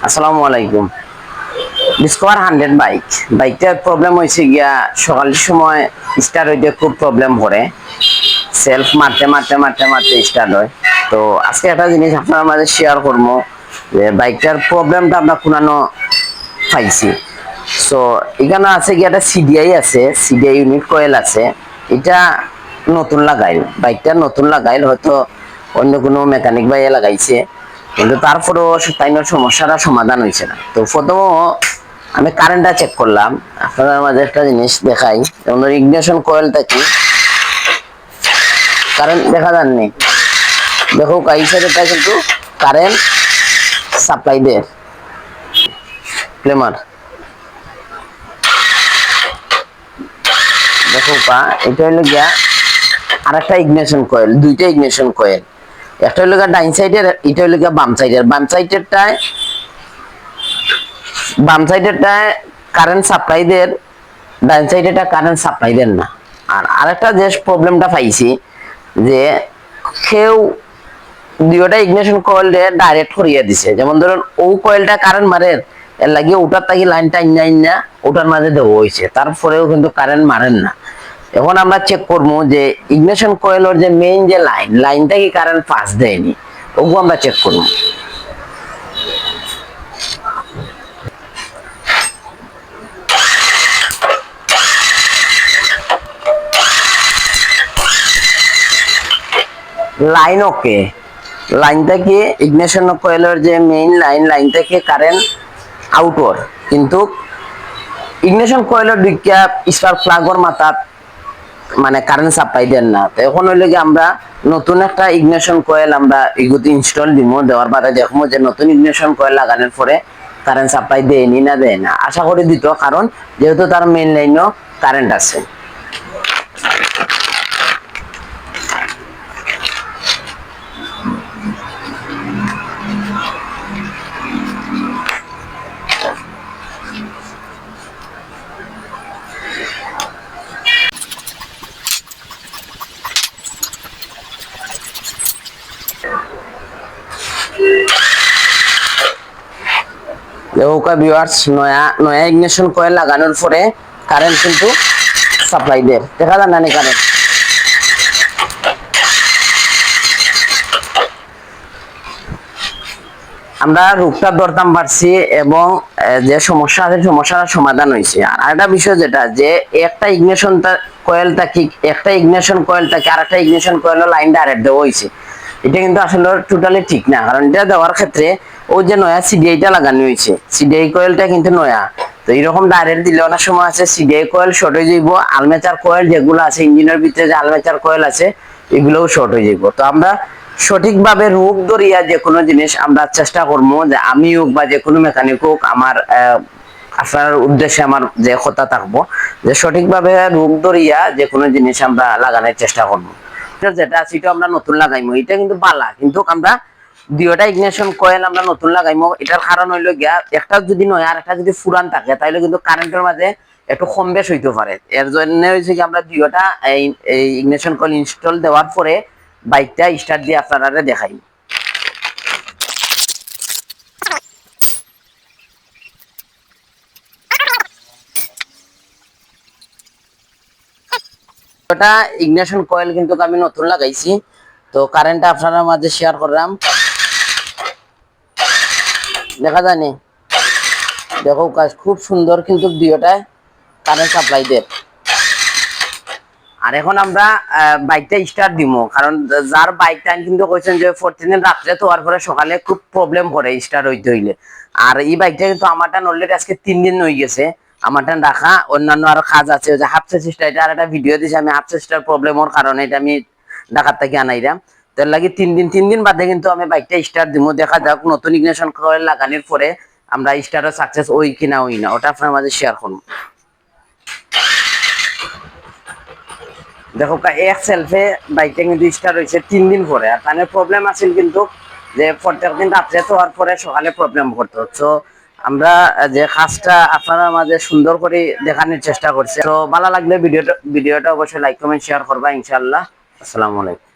আসসালামু আলাইকুম। ডিসকভার 100 বাইকটার প্রবলেম হয়েছে গিয়া সকালের সময় স্টার্ট হইতে খুব প্রবলেম করে, সেলফ মারতে মারতে মারতে মারতে স্টার্ট হয়। তো আজকে একটা জিনিস আপনার মাঝে শেয়ার করবো যে বাইকটার প্রবলেমটা আমরা কোনানো পাইছি। সো এখানে আছে কি একটা সিডিআই আছে, সিডিআই ইউনিট কয়েল আছে। এটা নতুন লাগাইল, বাইকটা নতুন লাগাইল, হয়তো অন্য কোনো মেকানিক ভাইয়া লাগাইছে, কিন্তু তারপরেও তাইনের সমস্যাটা সমাধান হয়েছে না। তো প্রথম আমি কারেন্টটা চেক করলাম, আপনাদের মাঝে একটা জিনিস দেখাই। যেমন ইগনিশন কয়েলটা কি কারেন্ট দেখা যাননি, দেখো এই সাইডটা কিন্তু কারেন্ট সাপ্লাই দেয় প্লেমার। দেখো এটা হলো গিয়া আর একটা ইগনিশন কয়েল, দুইটা ইগনিশন কয়েল, একটা হলো গিয়া ডাইন সাইডের, এটা হলো গিয়া বাম সাইডের। বাম সাইডেরটায় কারেন্ট সাপ্লাই দেন, ডান সাইডেরটা কারেন্ট সাপ্লাই দেন না। আর আরেকটা যে প্রবলেমটা পাইছি যে কেউ দুইটা ইগনিশন কয়েল ডাইরেক্ট করিয়ে দিছে। যেমন ধরুন ও কয়েলটা কারেন্ট মারে, এর লাগিয়ে ওটার থাকি লাইনটা ইন্না ওটার মাঝে দেওয়া হয়েছে, তারপরেও কিন্তু কারেন্ট মারেন না। এখন আমরা চেক করবো যে ইগনিশন কয়েলের যে মেইন যে লাইনটা কি কারেন্ট পাস দেয়নি, ওগুলো আমরা চেক করবো। লাইন ওকে, লাইন থেকে ইগনিশন কয়েলের যে মেইন লাইন থেকে কারেন্ট আউটওয়ার, কিন্তু ইগনিশন কয়েলের দিকে স্পার্ক প্লাগর মাথা মানে কারেন্ট সাপ্লাই দেন না। তো এখন হইলে কি আমরা নতুন একটা ইগনিশন কয়েল আমরা এগুতে ইনস্টল দিব, দেওয়ার বাদে দেখবো যে নতুন ইগনিশন কয়েল লাগানোর পরে কারেন্ট সাপ্লাই দেয়নি না দেয় না। আশা করি দিত, কারণ যেহেতু তার মেইন লাইনও কারেন্ট আছে। ভিউয়ার্স, নয়া নয়া ইগনিশন কয়েল লাগানোর পরে কারেন্ট কিন্তু সাপ্লাই দেয়, দেখা যায় না কারেন্ট। আমরা রূপটা ধরতাম পারছি এবং যে সমস্যা আছে সমস্যার সমাধান হয়েছে। আর একটা বিষয় যেটা যে একটা ইগনিশন কয়েলটা কি একটা ইগনিশন কয়েলটাকে আর একটা ইগনিশন কয়েল লাইন ডাইরেক্ট দেওয়া হয়েছে, এটা কিন্তু আসলে টোটালি ঠিক না। কারণ এটা দেওয়ার ক্ষেত্রে ওই যে নয়া সিডিআইটা লাগানো হয়েছে, সিডিআই কয়েলটা কিন্তু নয়া। তো এইরকম ডাইরেক্ট দিলে অনেক সময় আছে সিডিআই কয়েল শর্ট হয়ে যাইব, আলমেচার কয়েল যেগুলো আছে ইঞ্জিনের ভিতরে যে আলমেচার কয়েল আছে এগুলোও শর্ট হয়ে যাইব। তো আমরা সঠিকভাবে রূপ ধরিয়া যে কোনো জিনিস আমরা চেষ্টা করবো, যে আমি হোক বা যে কোনো মেকানিক হোক, আমার আপনার উদ্দেশ্যে আমার যে কথা থাকবো যে সঠিকভাবে রূপ ধরিয়া যে কোনো জিনিস আমরা লাগানোর চেষ্টা করবো। যেটা আছে এটা আমরা নতুন লাগাইমো, এটা কিন্তু বালা, কিন্তু আমরা দুইটা ইগনিশন কয়েল আমরা নতুন লাগাইমো। এটার কারণ হইলো গিয়া একটা যদি নয় আর একটা যদি পুরান থাকে তাহলে কিন্তু কারেন্টের মাঝে একটু কম বেশ হইতে পারে। এর জন্য হয়েছে কি আমরা দুইটা এই ইগনিশন কয়েল ইনস্টল দেওয়ার পরে বাইকটা স্টার্ট দিয়ে আপনারা দেখাই। ওটা ইগনিশন কয়েল কিন্তু আমি নতুন লাগাইছি, তো কারেন্টটা আপনারা মাঝে শেয়ার করলাম, দেখা যায়নি। দেখো কাজ খুব সুন্দর, কিন্তু দুইটায় কারেন্ট সাপ্লাই দেয়। আর এখন আমরা বাইকটা স্টার্ট দিব, কারণ যার বাইকটা কিন্তু কইছেন যে প্রতিদিন রাত্রে তো হওয়ার পরে সকালে খুব প্রবলেম করে স্টার্ট হইতে হইলে। আর এই বাইকটা কিন্তু আমারটা অলরেডি আজকে 3 দিন হয়ে গেছে, আমারটা রাখা। অন্যান্য আরো কাজ আছে, যে হাফ চেষ্টা, এটা আর একটা ভিডিও দিয়েছি আমি হাফ চেষ্টার প্রবলেমের কারণে, এটা আমি ঢাকার থেকে আনাইলাম। তার লাগে 3 দিন বাদে কিন্তু আমি বাইকটা স্টার্ট দিব। দেখা যাক নতুন ইগনিশন কয়েল লাগানোর পরে আমরা স্টার্টার সাকসেস ওই কিনা ওই না, ওটা আপনার মাঝে শেয়ার করবো। দেখো এক সেলফে বাইকটা কিন্তু স্টার্ট হয়েছে 3 দিন পরে। আর তার প্রবলেম আছে কিন্তু যে প্রত্যেক দিন রাত্রে তো হওয়ার পরে সকালে প্রবলেম করতো। তো আমরা যে কাজটা আপনারা মাঝে সুন্দর করে দেখানোর চেষ্টা করছি। তো ভালো লাগলে ভিডিওটা অবশ্যই লাইক কমেন্ট শেয়ার করবা ইনশাআল্লাহ। আসসালামু আলাইকুম।